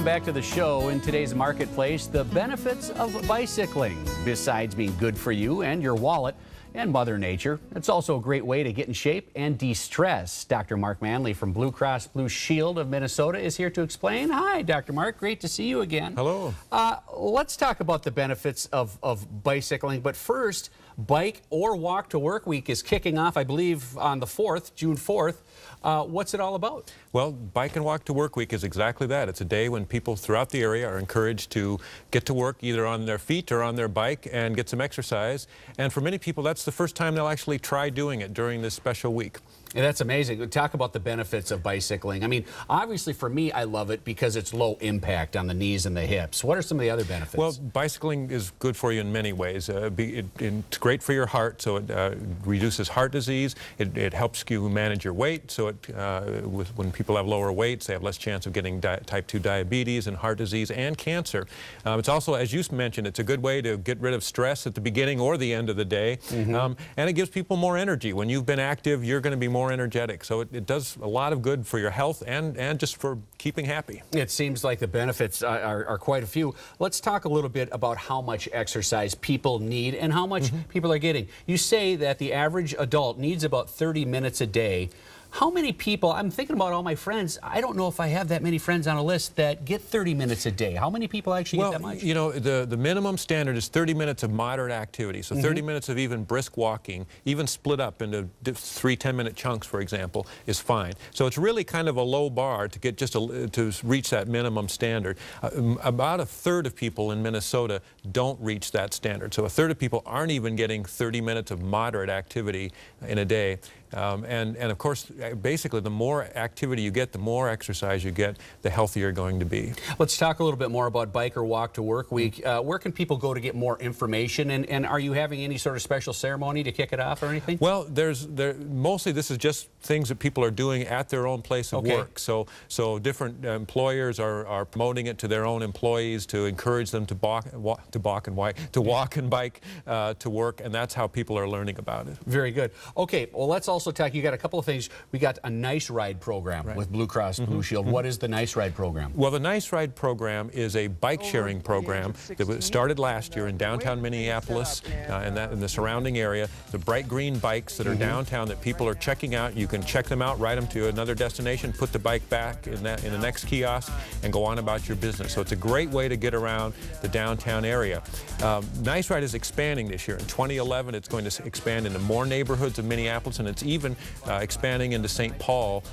Welcome back to the show. In today's marketplace, the benefits of bicycling. Besides being good for you and your wallet and Mother Nature, it's also a great way to get in shape and de-stress. Dr. Mark Manley from Blue Cross Blue Shield of Minnesota is here to explain. Hi, Dr. Mark. Great to see you again. Hello. Let's talk about the benefits of bicycling. But first, Bike or Walk to Work Week is kicking off, I believe, on the 4th, June 4th. What's it all about? Well, Bike and Walk to Work Week is exactly that. It's a day when people throughout the area are encouraged to get to work either on their feet or on their bike and get some exercise. And for many people, that's the first time they'll actually try doing it during this special week. Yeah, that's amazing. Talk about the benefits of bicycling. I mean, obviously for me, I love it because it's low impact on the knees and the hips. What are some of the other benefits? Well, bicycling is good for you in many ways. It's great for your heart, so it reduces heart disease. It helps you manage your weight, so when people have lower weights, they have less chance of getting type 2 diabetes and heart disease and cancer. It's also, as you mentioned, it's a good way to get rid of stress at the beginning or the end of the day, and it gives people more energy. When you've been active, you're going to be more energetic. So it does a lot of good for your health and just for keeping happy. It seems like the benefits are quite a few. Let's talk a little bit about how much exercise people need and how much people are getting. You say that the average adult needs about 30 minutes a day. How many people, I'm thinking about all my friends, I don't know if I have that many friends on a list that get 30 minutes a day. How many people actually get that much? Well, you know, the minimum standard is 30 minutes of moderate activity. So 30 minutes of even brisk walking, even split up into 3 10-minute chunks, for example, is fine. So it's really kind of a low bar to get to reach that minimum standard. About a third of people in Minnesota don't reach that standard. So a third of people aren't even getting 30 minutes of moderate activity in a day. And of course, basically, the more activity you get, the more exercise you get, the healthier you're going to be. Let's talk a little bit more about Bike or Walk to Work Week. Where can people go to get more information? And are you having any sort of special ceremony to kick it off or anything? Well, mostly this is just things that people are doing at their own place of work. So different employers are promoting it to their own employees to encourage them to walk and bike to work, and that's how people are learning about it. Very good. Okay, well, let's also talk. You got a couple of things. We got a Nice Ride program with Blue Cross Blue Shield. What is the Nice Ride program? Well, the Nice Ride program is a bike sharing program that started last year in downtown Minneapolis and the surrounding area. The bright green bikes that are downtown that people are checking out. You can check them out, ride them to another destination, put the bike back in the next kiosk, and go on about your business. So it's a great way to get around the downtown area. Nice Ride is expanding this year. In 2011, it's going to expand into more neighborhoods of Minneapolis, and it's even expanding into St. Paul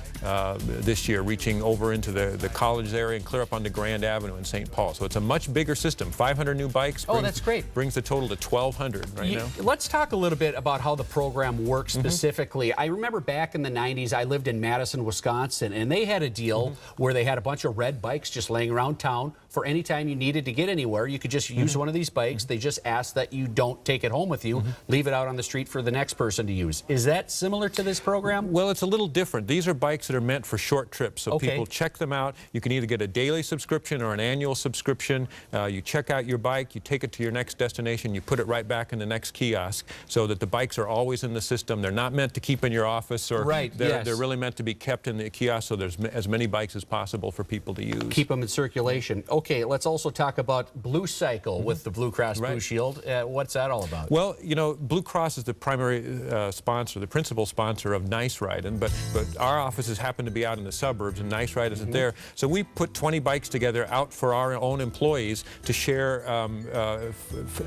this year, reaching over into the college area and clear up onto Grand Avenue in St. Paul. So it's a much bigger system. 500 new bikes. That's great. Brings the total to 1,200 right now. Let's talk a little bit about how the program works specifically. I remember back in the 90s, I lived in Madison, Wisconsin, and they had a deal where they had a bunch of red bikes just laying around town. For any time you needed to get anywhere, you could just use one of these bikes. They just ask that you don't take it home with you, leave it out on the street for the next person to use. Is that similar to this program? Well, it's a little different. These are bikes that are meant for short trips, so people check them out. You can either get a daily subscription or an annual subscription. You check out your bike, you take it to your next destination, you put it right back in the next kiosk, so that the bikes are always in the system. They're not meant to keep in your office, or they're really meant to be kept in the kiosk, so there's as many bikes as possible for people to use. Keep them in circulation. Okay, let's also talk about Blue Cycle with the Blue Cross Blue Shield. What's that all about? Well, you know, Blue Cross is the primary sponsor, the principal sponsor of Nice Ride, but our offices happen to be out in the suburbs, and Nice Ride isn't there. So we put 20 bikes together out for our own employees to share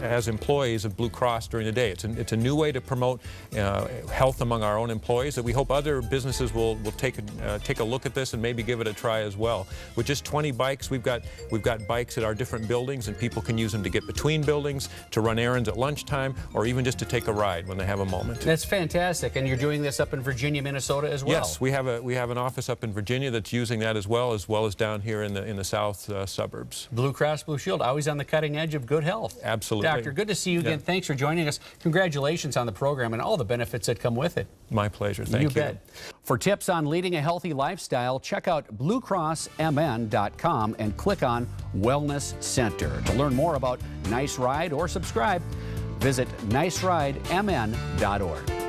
as employees of Blue Cross during the day. It's a new way to promote health among our own employees that we hope other businesses will take a look at this and maybe give it a try as well. With just 20 bikes, we've got bikes at our different buildings, and people can use them to get between buildings, to run errands at lunchtime, or even just to take a ride when they have a moment. That's fantastic. And you're doing this up in Virginia, Minnesota as well? Yes, we have an office up in Virginia that's using that as well as down here in the south suburbs. Blue Cross Blue Shield, always on the cutting edge of good health. Absolutely. Doctor, good to see you again. Thanks for joining us. Congratulations on the program and all the benefits that come with it. My pleasure. Thank you. You bet. For tips on leading a healthy lifestyle, check out BlueCrossMN.com and click on Wellness Center. To learn more about Nice Ride or subscribe, visit niceridemn.org.